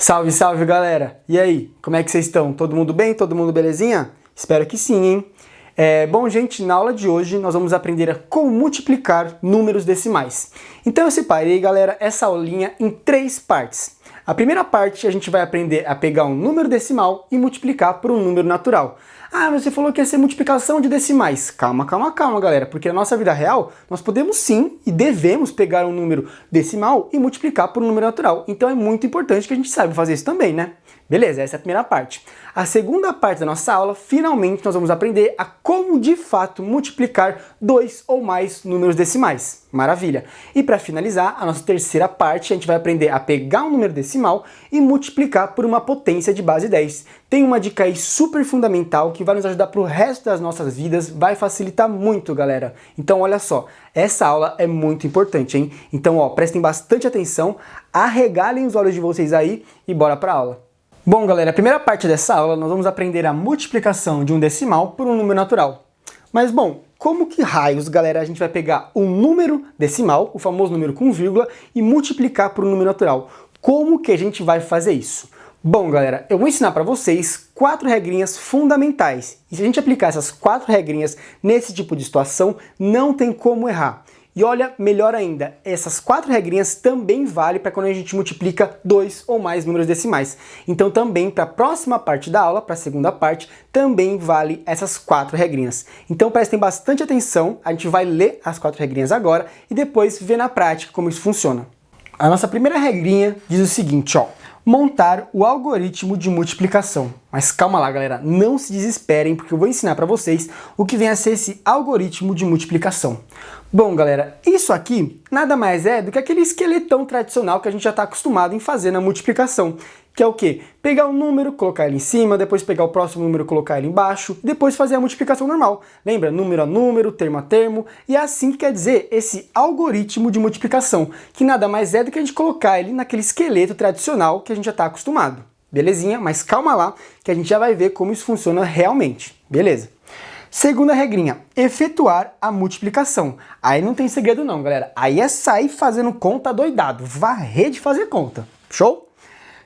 Salve, salve, galera! E aí, como é que vocês estão? Todo mundo bem? Todo mundo belezinha? Espero que sim, hein? Bom, gente, na aula de hoje nós vamos aprender a como multiplicar números decimais. Então eu separei, galera, essa aulinha em 3 partes. A primeira parte a gente vai aprender a pegar um número decimal e multiplicar por um número natural. Ah, mas você falou que ia ser multiplicação de decimais. Calma, galera, porque na nossa vida real nós podemos sim e devemos pegar um número decimal e multiplicar por um número natural. Então é muito importante que a gente saiba fazer isso também, né? Beleza, essa é a primeira parte. A segunda parte da nossa aula, finalmente nós vamos aprender a como de fato multiplicar 2 ou mais números decimais. Maravilha! E para finalizar, a nossa terceira parte, a gente vai aprender a pegar um número decimal e multiplicar por uma potência de base 10. Tem uma dica aí super fundamental que vai nos ajudar para o resto das nossas vidas, vai facilitar muito, galera. Então olha só, essa aula é muito importante, hein? Então ó, prestem bastante atenção, arregalem os olhos de vocês aí e bora para a aula. Bom, galera, a primeira parte dessa aula nós vamos aprender a multiplicação de um decimal por um número natural. Mas, bom, como que raios, galera, a gente vai pegar um número decimal, o famoso número com vírgula, e multiplicar por um número natural? Como que a gente vai fazer isso? Bom, galera, eu vou ensinar para vocês 4 regrinhas fundamentais. E se a gente aplicar essas 4 regrinhas nesse tipo de situação, não tem como errar. E olha, melhor ainda, essas 4 regrinhas também valem para quando a gente multiplica 2 ou mais números decimais. Então também para a próxima parte da aula, para a segunda parte, também vale essas 4 regrinhas. Então prestem bastante atenção, a gente vai ler as 4 regrinhas agora e depois ver na prática como isso funciona. A nossa primeira regrinha diz o seguinte, ó. Montar o algoritmo de multiplicação. Mas calma lá, galera, não se desesperem, porque eu vou ensinar para vocês o que vem a ser esse algoritmo de multiplicação. Bom, galera, isso aqui nada mais é do que aquele esqueletão tradicional que a gente já está acostumado em fazer na multiplicação, que é o quê? Pegar um número, colocar ele em cima, depois pegar o próximo número, colocar ele embaixo, depois fazer a multiplicação normal. Lembra? Número a número, termo a termo, e é assim que quer dizer esse algoritmo de multiplicação, que nada mais é do que a gente colocar ele naquele esqueleto tradicional que a gente já está acostumado. Belezinha? Mas calma lá, que a gente já vai ver como isso funciona realmente. Beleza? Segunda regrinha, efetuar a multiplicação. Aí não tem segredo não, galera. Aí é sair fazendo conta doidado, varrer de fazer conta. Show?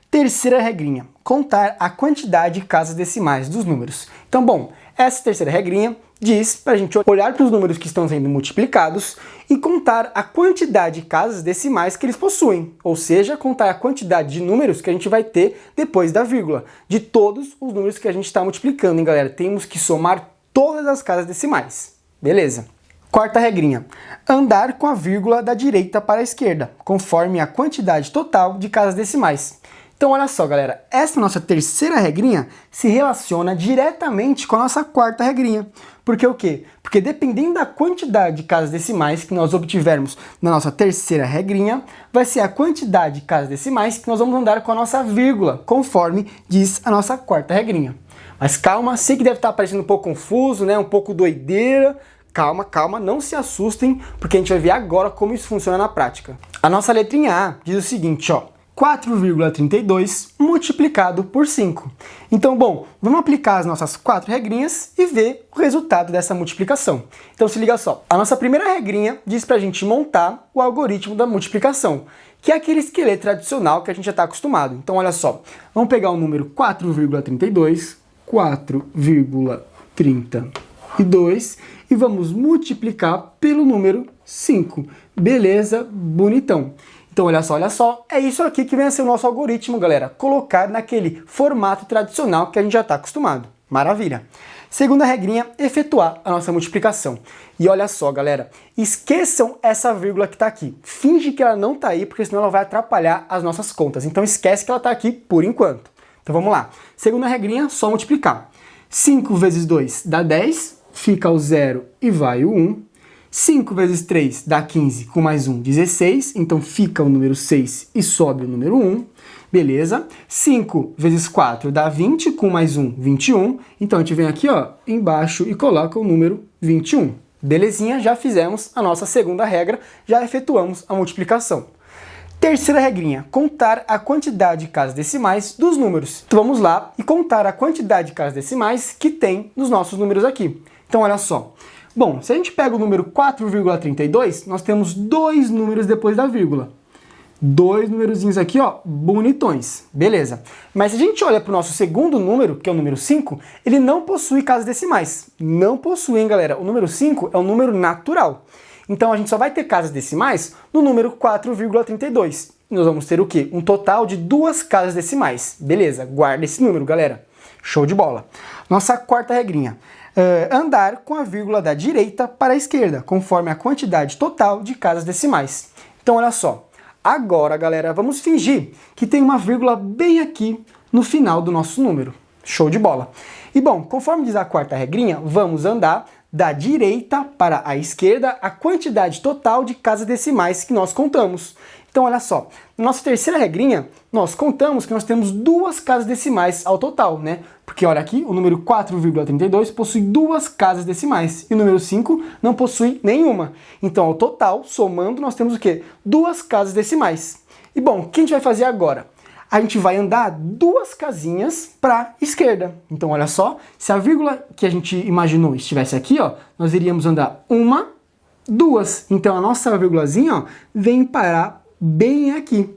Terceira regrinha, contar a quantidade de casas decimais dos números. Então, bom, essa terceira regrinha diz para a gente olhar para os números que estão sendo multiplicados e contar a quantidade de casas decimais que eles possuem, ou seja, contar a quantidade de números que a gente vai ter depois da vírgula, de todos os números que a gente está multiplicando, hein, galera? Temos que somar todas as casas decimais. Beleza? Quarta regrinha, andar com a vírgula da direita para a esquerda, conforme a quantidade total de casas decimais. Então olha só, galera, essa nossa terceira regrinha se relaciona diretamente com a nossa quarta regrinha. Porque o quê? Porque dependendo da quantidade de casas decimais que nós obtivermos na nossa terceira regrinha, vai ser a quantidade de casas decimais que nós vamos andar com a nossa vírgula, conforme diz a nossa quarta regrinha. Mas calma, sei que deve estar parecendo um pouco confuso, né? Um pouco doideira. Calma, calma, não se assustem, porque a gente vai ver agora como isso funciona na prática. A nossa letrinha A diz o seguinte, ó. 4,32 multiplicado por 5. Então, bom, vamos aplicar as nossas 4 regrinhas e ver o resultado dessa multiplicação. Então, se liga só. A nossa primeira regrinha diz pra gente montar o algoritmo da multiplicação, que é aquele esqueleto tradicional que a gente já está acostumado. Então, olha só. Vamos pegar o número 4,32, 4,32 e vamos multiplicar pelo número 5. Beleza? Bonitão. Então olha só, é isso aqui que vem a ser o nosso algoritmo, galera. Colocar naquele formato tradicional que a gente já está acostumado. Maravilha! Segunda regrinha, efetuar a nossa multiplicação. E olha só, galera, esqueçam essa vírgula que está aqui. Finge que ela não está aí, porque senão ela vai atrapalhar as nossas contas. Então esquece que ela está aqui por enquanto. Então vamos lá. Segunda regrinha, só multiplicar. 5 vezes 2 dá 10, fica o 0 e vai o 1. 5 vezes 3 dá 15, com mais 1, 16, então fica o número 6 e sobe o número 1, beleza? 5 vezes 4 dá 20, com mais 1, 21, então a gente vem aqui, ó, embaixo e coloca o número 21. Belezinha, já fizemos a nossa segunda regra, já efetuamos a multiplicação. Terceira regrinha, contar a quantidade de casas decimais dos números. Então vamos lá e contar a quantidade de casas decimais que tem nos nossos números aqui. Então olha só. Bom, se a gente pega o número 4,32, nós temos 2 números depois da vírgula. Dois numerozinhos aqui, ó, bonitões. Beleza. Mas se a gente olha para o nosso segundo número, que é o número 5, ele não possui casas decimais. Não possui, hein, galera? O número 5 é um número natural. Então a gente só vai ter casas decimais no número 4,32. Nós vamos ter o quê? Um total de 2 casas decimais. Beleza, guarda esse número, galera. Show de bola. Nossa quarta regrinha. Andar com a vírgula da direita para a esquerda, conforme a quantidade total de casas decimais. Então olha só. Agora, galera, vamos fingir que tem uma vírgula bem aqui no final do nosso número. Show de bola. E bom, conforme diz a quarta regrinha, vamos andar da direita para a esquerda a quantidade total de casas decimais que nós contamos. Então, olha só, na nossa terceira regrinha, nós contamos que nós temos 2 casas decimais ao total, né? Porque olha aqui, o número 4,32 possui 2 casas decimais e o número 5 não possui nenhuma. Então, ao total, somando, nós temos o quê? 2 casas decimais. E bom, o que a gente vai fazer agora? A gente vai andar 2 casinhas para a esquerda. Então, olha só, se a vírgula que a gente imaginou estivesse aqui, ó, nós iríamos andar 1, 2. Então, a nossa vírgulazinha, ó, vem parar bem aqui.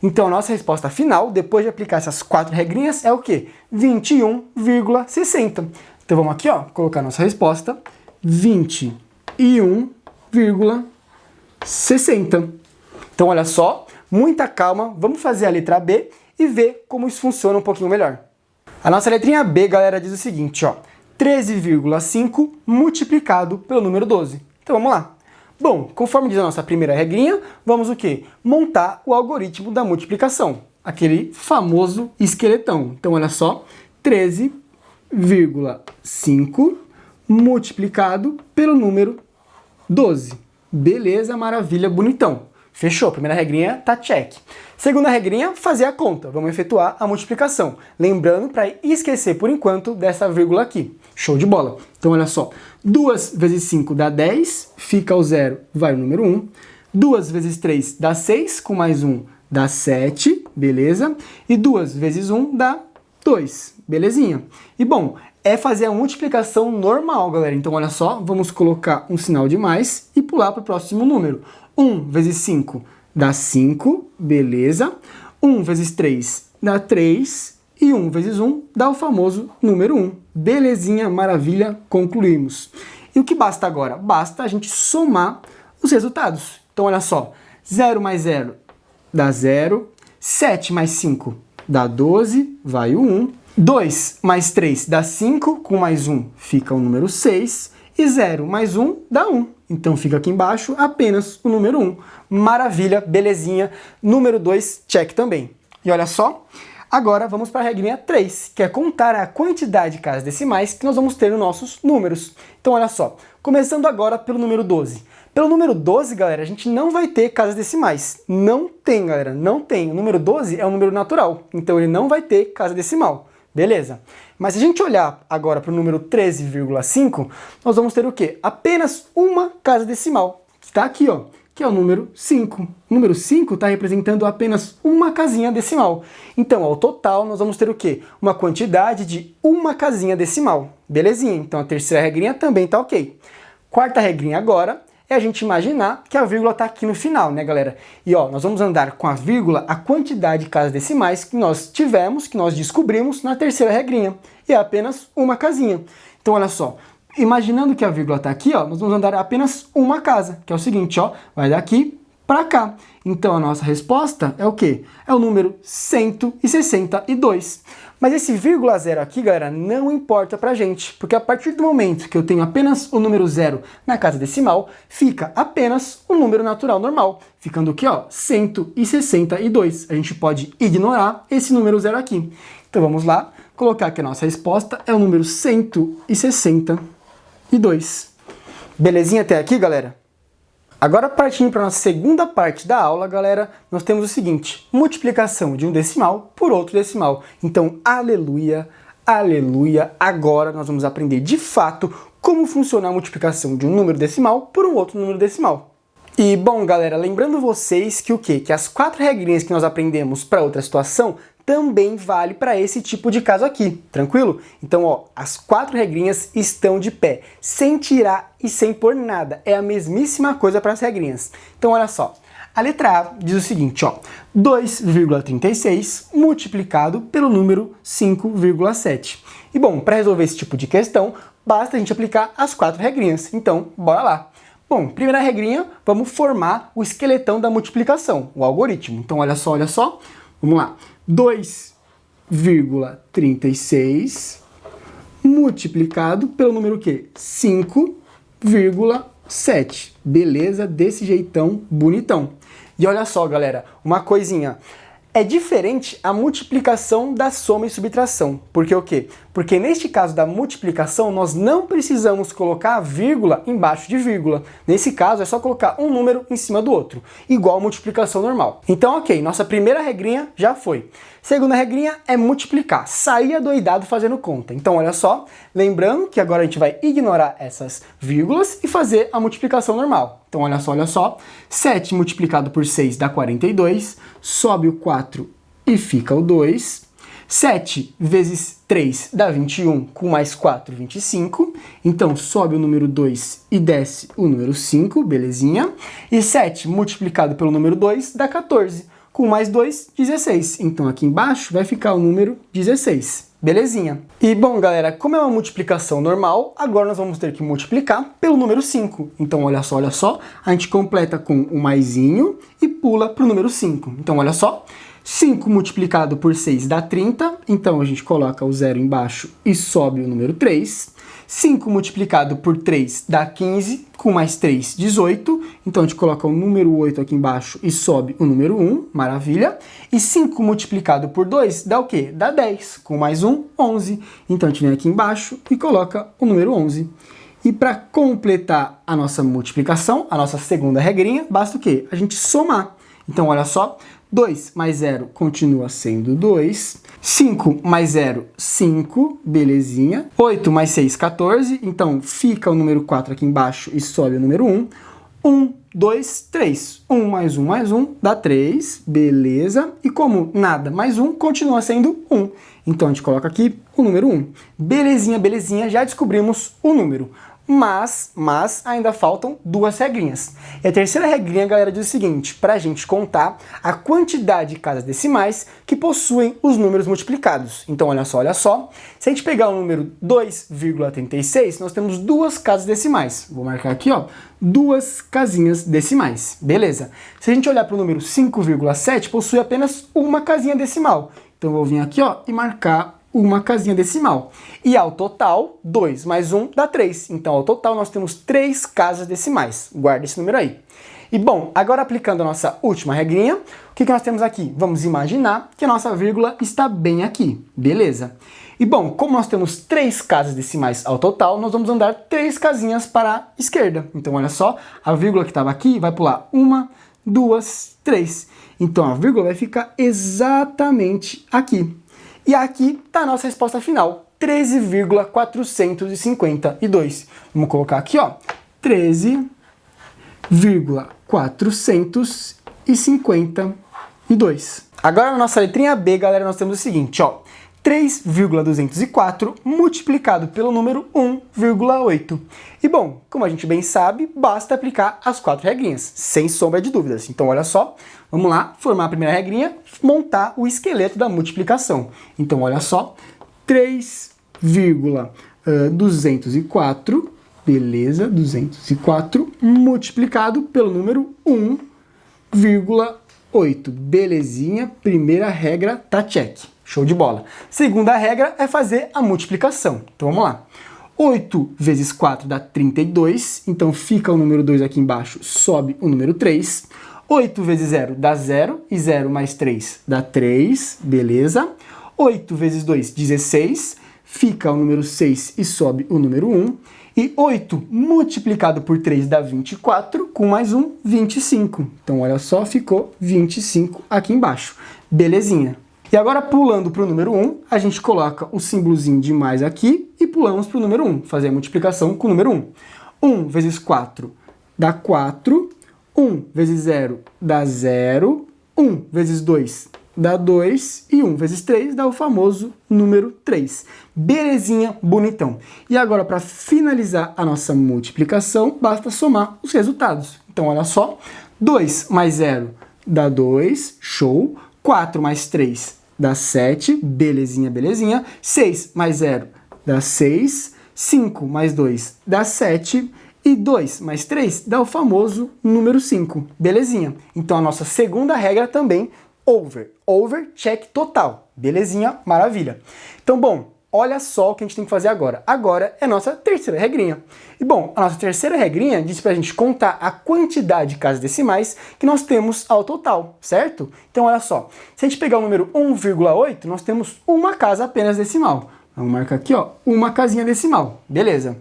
Então, a nossa resposta final, depois de aplicar essas 4 regrinhas, é o quê? 21,60. Então, vamos aqui, ó, colocar a nossa resposta, 21,60. Então, olha só, muita calma, vamos fazer a letra B e ver como isso funciona um pouquinho melhor. A nossa letrinha B, galera, diz o seguinte, ó, 13,5 multiplicado pelo número 12. Então, vamos lá. Bom, conforme diz a nossa primeira regrinha, vamos o quê? Montar o algoritmo da multiplicação, aquele famoso esqueletão. Então, olha só, 13,5 multiplicado pelo número 12. Beleza, maravilha, bonitão. Fechou, primeira regrinha tá check. Segunda regrinha, fazer a conta. Vamos efetuar a multiplicação. Lembrando para esquecer por enquanto dessa vírgula aqui. Show de bola. Então olha só, 2 vezes 5 dá 10, fica o 0, vai o número 1. 2 vezes 3 dá 6, com mais 1 dá 7, beleza? E 2 vezes 1 dá 2, belezinha? E bom, é fazer a multiplicação normal, galera. Então olha só, vamos colocar um sinal de mais e pular para o próximo número. 1 vezes 5 dá 5, beleza. 1 vezes 3 dá 3. E 1 vezes 1 dá o famoso número 1. Belezinha, maravilha, concluímos. E o que basta agora? Basta a gente somar os resultados. Então olha só, 0 mais 0 dá 0. 7 mais 5 dá 12, vai o 1. 2 mais 3 dá 5, com mais 1 fica o número 6. E 0 mais 1 dá 1. Então fica aqui embaixo apenas o número 1. Maravilha, belezinha. Número 2, check também. E olha só, agora vamos para a regrinha 3, que é contar a quantidade de casas decimais que nós vamos ter nos nossos números. Então olha só, começando agora pelo número 12. Pelo número 12, galera, a gente não vai ter casas decimais. Não tem, galera, não tem. O número 12 é um número natural, então ele não vai ter casa decimal. Beleza? Mas se a gente olhar agora para o número 13,5, nós vamos ter o quê? Apenas uma casa decimal, que está aqui, ó, que é o número 5. O número 5 está representando apenas uma casinha decimal. Então, ao total, nós vamos ter o quê? Uma quantidade de uma casinha decimal. Belezinha? Então, a terceira regrinha também está ok. Quarta regrinha agora é a gente imaginar que a vírgula está aqui no final, né, galera? E ó, nós vamos andar com a vírgula a quantidade de casas decimais que nós tivemos, que nós descobrimos na terceira regrinha. E é apenas uma casinha. Então, olha só, imaginando que a vírgula está aqui, ó, nós vamos andar apenas uma casa, que é o seguinte, ó, vai daqui para cá. Então, a nossa resposta é o quê? É o número 162. Mas esse vírgula zero aqui, galera, não importa pra gente, porque a partir do momento que eu tenho apenas o número 0 na casa decimal, fica apenas o número natural normal, ficando aqui, ó, 162. A gente pode ignorar esse número 0 aqui. Então vamos lá, colocar que a nossa resposta é o número 162. Belezinha até aqui, galera? Agora, partindo para a nossa segunda parte da aula, galera, nós temos o seguinte: multiplicação de um decimal por outro decimal. Então, aleluia, aleluia, agora nós vamos aprender de fato como funciona a multiplicação de um número decimal por um outro número decimal. E, bom, galera, lembrando vocês que o quê? Que as 4 regrinhas que nós aprendemos para outra situação também vale para esse tipo de caso aqui, tranquilo? Então, ó, as 4 regrinhas estão de pé, sem tirar e sem pôr nada. É a mesmíssima coisa para as regrinhas. Então, olha só. A letra A diz o seguinte, ó, 2,36 multiplicado pelo número 5,7. E bom, para resolver esse tipo de questão, basta a gente aplicar as 4 regrinhas. Então, bora lá. Bom, primeira regrinha, vamos formar o esqueletão da multiplicação, o algoritmo. Então, olha só, vamos lá. 2,36 multiplicado pelo número o quê? 5,7. Beleza? Desse jeitão bonitão. E olha só, galera, uma coisinha. É diferente a multiplicação da soma e subtração. Porque o quê? Porque neste caso da multiplicação, nós não precisamos colocar a vírgula embaixo de vírgula. Nesse caso, é só colocar um número em cima do outro, igual a multiplicação normal. Então, ok, nossa primeira regrinha já foi. Segunda regrinha é multiplicar. Sair adoidado fazendo conta. Então, olha só, lembrando que agora a gente vai ignorar essas vírgulas e fazer a multiplicação normal. Então, olha só. 7 multiplicado por 6 dá 42, sobe o 4 e fica o 2. 7 vezes 3 dá 21, com mais 4, 25. Então, sobe o número 2 e desce o número 5, belezinha. E 7 multiplicado pelo número 2 dá 14, com mais 2, 16. Então, aqui embaixo vai ficar o número 16. Belezinha. E bom, galera, como é uma multiplicação normal, agora nós vamos ter que multiplicar pelo número 5. Então, olha só, a gente completa com o maisinho e pula para o número 5. Então, olha só, 5 multiplicado por 6 dá 30, então a gente coloca o 0 embaixo e sobe o número 3. 5 multiplicado por 3 dá 15, com mais 3, 18. Então a gente coloca o número 8 aqui embaixo e sobe o número 1, maravilha. E 5 multiplicado por 2 dá o quê? Dá 10, com mais 1, 11. Então a gente vem aqui embaixo e coloca o número 11. E para completar a nossa multiplicação, a nossa segunda regrinha, basta o quê? A gente somar. Então olha só, 2 mais 0 continua sendo 2. 5 mais 0, 5, belezinha. 8 mais 6, 14. Então fica o número 4 aqui embaixo e sobe o número 1. 1, 2, 3. 1 mais 1 mais 1 dá 3, beleza. E como nada mais 1, continua sendo 1. Então a gente coloca aqui o número 1. Belezinha, já descobrimos o número. Mas ainda faltam 2 regrinhas. E a terceira regrinha, galera, diz o seguinte, para a gente contar a quantidade de casas decimais que possuem os números multiplicados. Então, olha só, se a gente pegar o número 2,36, nós temos 2 casas decimais. Vou marcar aqui, ó, 2 casinhas decimais, beleza. Se a gente olhar para o número 5,7, possui apenas uma casinha decimal. Então, eu vou vir aqui, ó, e marcar uma casinha decimal. E ao total, 2 mais 1 dá 3. Então, ao total, nós temos 3 casas decimais. Guarda esse número aí. E bom, agora aplicando a nossa última regrinha, o que nós temos aqui? Vamos imaginar que a nossa vírgula está bem aqui. Beleza? E bom, como nós temos 3 casas decimais ao total, nós vamos andar 3 casinhas para a esquerda. Então, olha só, a vírgula que estava aqui vai pular 1, 2, 3. Então, a vírgula vai ficar exatamente aqui. E aqui está a nossa resposta final, 13,452. Vamos colocar aqui, ó, 13,452. Agora na nossa letrinha B, galera, nós temos o seguinte, ó, 3,204 multiplicado pelo número 1,8. E bom, como a gente bem sabe, basta aplicar as 4 regrinhas, sem sombra de dúvidas. Então, olha só, vamos lá, formar a primeira regrinha, montar o esqueleto da multiplicação. Então, olha só, 3,204, beleza, 204, multiplicado pelo número 1,8. Belezinha, primeira regra tá check. Show de bola. Segunda regra é fazer a multiplicação. Então vamos lá. 8 vezes 4 dá 32, então fica o número 2 aqui embaixo, sobe o número 3. 8 vezes 0 dá 0, e 0 mais 3 dá 3, beleza. 8 vezes 2, 16, fica o número 6 e sobe o número 1. E 8 multiplicado por 3 dá 24, com mais 1, 25. Então olha só, ficou 25 aqui embaixo. Belezinha. E agora, pulando para o número 1, a gente coloca o símbolozinho de mais aqui e pulamos para o número 1, fazer a multiplicação com o número 1. 1 vezes 4 dá 4, 1 vezes 0 dá 0, 1 vezes 2 dá 2 e 1 vezes 3 dá o famoso número 3. Belezinha, bonitão. E agora, para finalizar a nossa multiplicação, basta somar os resultados. Então, olha só, 2 mais 0 dá 2, show. 4 mais 3 dá 7, belezinha, belezinha. 6 mais 0 dá 6. 5 mais 2 dá 7. E 2 mais 3 dá o famoso número 5, belezinha. Então a nossa segunda regra também, over. Over, check total, belezinha, maravilha. Então, bom, olha só o que a gente tem que fazer agora. Agora é a nossa terceira regrinha. E bom, a nossa terceira regrinha diz pra gente contar a quantidade de casas decimais que nós temos ao total, certo? Então olha só, se a gente pegar o número 1,8, nós temos uma casa apenas decimal. Vamos marcar aqui, ó, uma casinha decimal, beleza.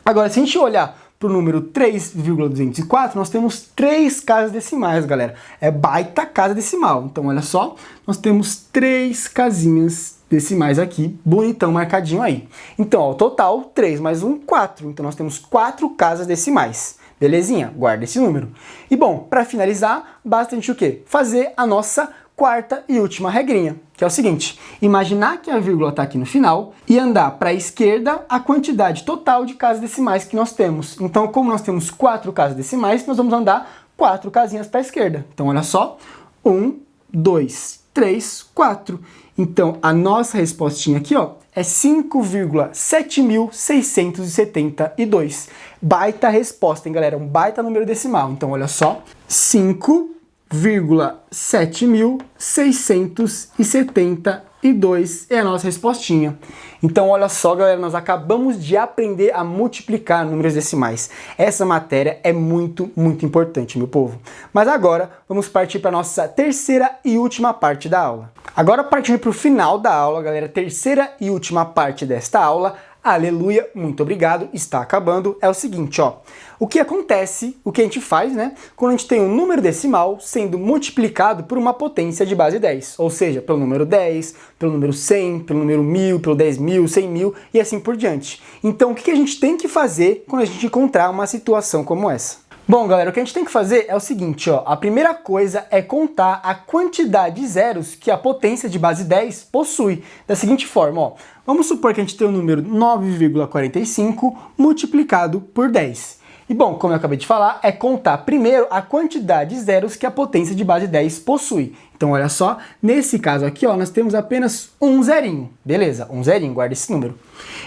Agora, se a gente olhar para o número 3,204, nós temos 3 casas decimais, galera. É baita casa decimal. Então, olha só, nós temos 3 casinhas decimais aqui, bonitão, marcadinho aí. Então, ó, o total, 3 mais 1, 4. Então, nós temos 4 casas decimais. Belezinha? Guarda esse número. E, bom, para finalizar, basta a gente o quê? Fazer a nossa quarta e última regrinha, que é o seguinte: imaginar que a vírgula está aqui no final e andar para a esquerda a quantidade total de casas decimais que nós temos. Então, como nós temos 4 casas decimais, nós vamos andar 4 casinhas para a esquerda. Então, olha só, 1, 2, 3, 4. Então, a nossa respostinha aqui, ó, é 5,7672. Baita resposta, hein, galera? Um baita número decimal. Então, olha só, 5,7672 é a nossa respostinha. Então, olha só, galera, nós acabamos de aprender a multiplicar números decimais. Essa matéria é muito, muito importante, meu povo. Mas agora, vamos partir para a nossa terceira e última parte da aula. Agora, partindo para o final da aula, galera, terceira e última parte desta aula, aleluia, muito obrigado, está acabando, é o seguinte, ó. O que acontece, o que a gente faz, né, quando a gente tem um número decimal sendo multiplicado por uma potência de base 10, ou seja, pelo número 10, pelo número 100, pelo número 1000, pelo 10.000, 100.000 e assim por diante. Então, o que a gente tem que fazer quando a gente encontrar uma situação como essa? Bom, galera, o que a gente tem que fazer é o seguinte, ó. A primeira coisa é contar a quantidade de zeros que a potência de base 10 possui. Da seguinte forma, ó. Vamos supor que a gente tem o número 9,45 multiplicado por 10. E bom, como eu acabei de falar, é contar primeiro a quantidade de zeros que a potência de base 10 possui. Então, olha só, nesse caso aqui, ó, nós temos apenas um zerinho. Beleza, um zerinho, guarda esse número.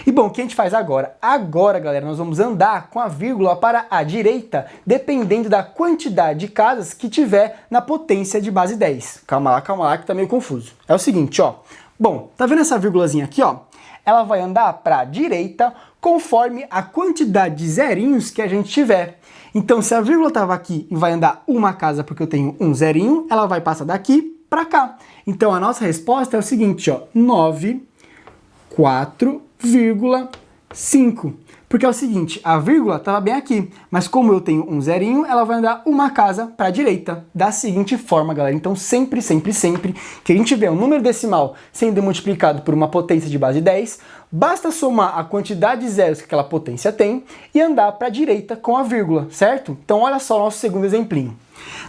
E bom, o que a gente faz agora? Agora, galera, nós vamos andar com a vírgula para a direita, dependendo da quantidade de casas que tiver na potência de base 10. Calma lá, que tá meio confuso. É o seguinte, ó. Bom, tá vendo essa vírgulazinha aqui, ó? Ela vai andar para a direita conforme a quantidade de zerinhos que a gente tiver. Então, se a vírgula estava aqui e vai andar uma casa porque eu tenho um zerinho, ela vai passar daqui para cá. Então, a nossa resposta é o seguinte, ó, 94,5. Porque é o seguinte, a vírgula estava bem aqui, mas como eu tenho um zerinho, ela vai andar uma casa para a direita, da seguinte forma, galera. Então, sempre que a gente vê um número decimal sendo multiplicado por uma potência de base 10, basta somar a quantidade de zeros que aquela potência tem e andar para a direita com a vírgula, certo? Então, olha só o nosso segundo exemplinho.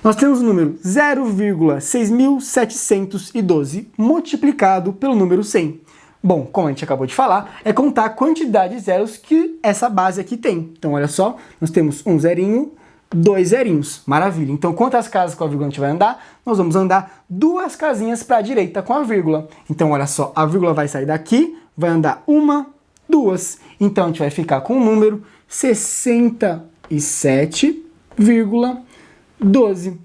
Nós temos o número 0,6712 multiplicado pelo número 100. Bom, como a gente acabou de falar, é contar a quantidade de zeros que essa base aqui tem. Então, olha só, nós temos um zerinho, 2 zerinhos. Maravilha. Então, quantas casas com a vírgula a gente vai andar? Nós vamos andar 2 casinhas para a direita com a vírgula. Então, olha só, a vírgula vai sair daqui, vai andar 1, 2. Então, a gente vai ficar com o número 67,12.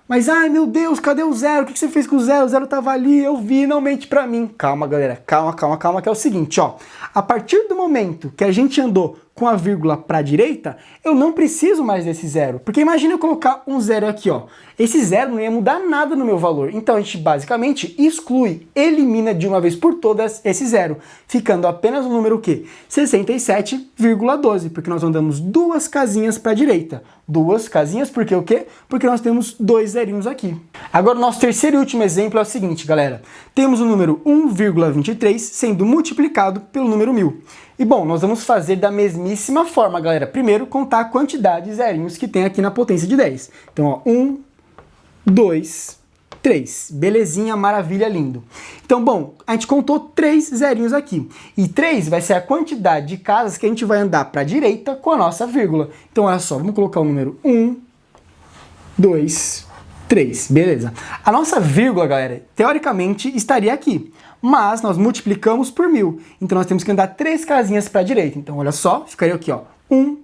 Mas, ai meu Deus, cadê o zero? O que você fez com o zero? O zero estava ali, eu vi, não mente pra mim. Calma, galera, calma, que é o seguinte, ó. A partir do momento que a gente andou com a vírgula para a direita, eu não preciso mais desse zero. Porque imagina eu colocar um zero aqui, ó. Esse zero não ia mudar nada no meu valor. Então a gente basicamente exclui, elimina de uma vez por todas esse zero, ficando apenas o número o quê? 67,12, porque nós andamos 2 casinhas para a direita. 2 casinhas, porque o quê? Porque nós temos 2 zerinhos aqui. Agora, o nosso terceiro e último exemplo é o seguinte, galera. Temos o número 1,23 sendo multiplicado pelo número 1000. E bom, nós vamos fazer da mesmíssima forma, galera. Primeiro, contar a quantidade de zerinhos que tem aqui na potência de 10. Então, ó, 1, 2, 3. Belezinha, maravilha, lindo. Então, bom, a gente contou 3 zerinhos aqui. E 3 vai ser a quantidade de casas que a gente vai andar para a direita com a nossa vírgula. Então, olha só, vamos colocar o número 1, 2, 3. Beleza. A nossa vírgula, galera, teoricamente estaria aqui, mas nós multiplicamos por 1000. Então nós temos que andar 3 casinhas para a direita. Então olha só, ficaria aqui, ó. 1,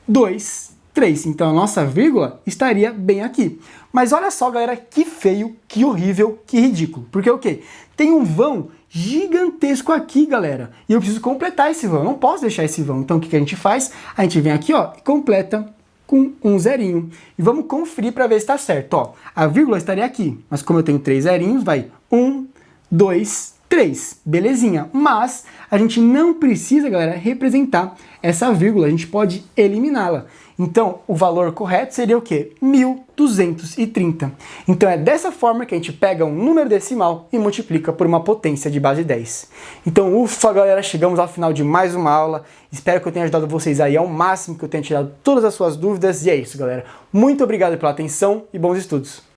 2, 3. Então a nossa vírgula estaria bem aqui. Mas olha só, galera, que feio, que horrível, que ridículo. Porque o quê? Tem um vão gigantesco aqui, galera. E eu preciso completar esse vão. Eu não posso deixar esse vão. Então o que a gente faz? A gente vem aqui, ó, e completa com um zerinho. E vamos conferir para ver se está certo. Ó, a vírgula estaria aqui. Mas como eu tenho 3 zerinhos, vai 1, 2, 3. Belezinha. Mas a gente não precisa, galera, representar essa vírgula. A gente pode eliminá-la. Então, o valor correto seria o quê? 1230. Então é dessa forma que a gente pega um número decimal e multiplica por uma potência de base 10. Então, ufa, galera, chegamos ao final de mais uma aula. Espero que eu tenha ajudado vocês aí ao máximo, que eu tenha tirado todas as suas dúvidas. E é isso, galera. Muito obrigado pela atenção e bons estudos.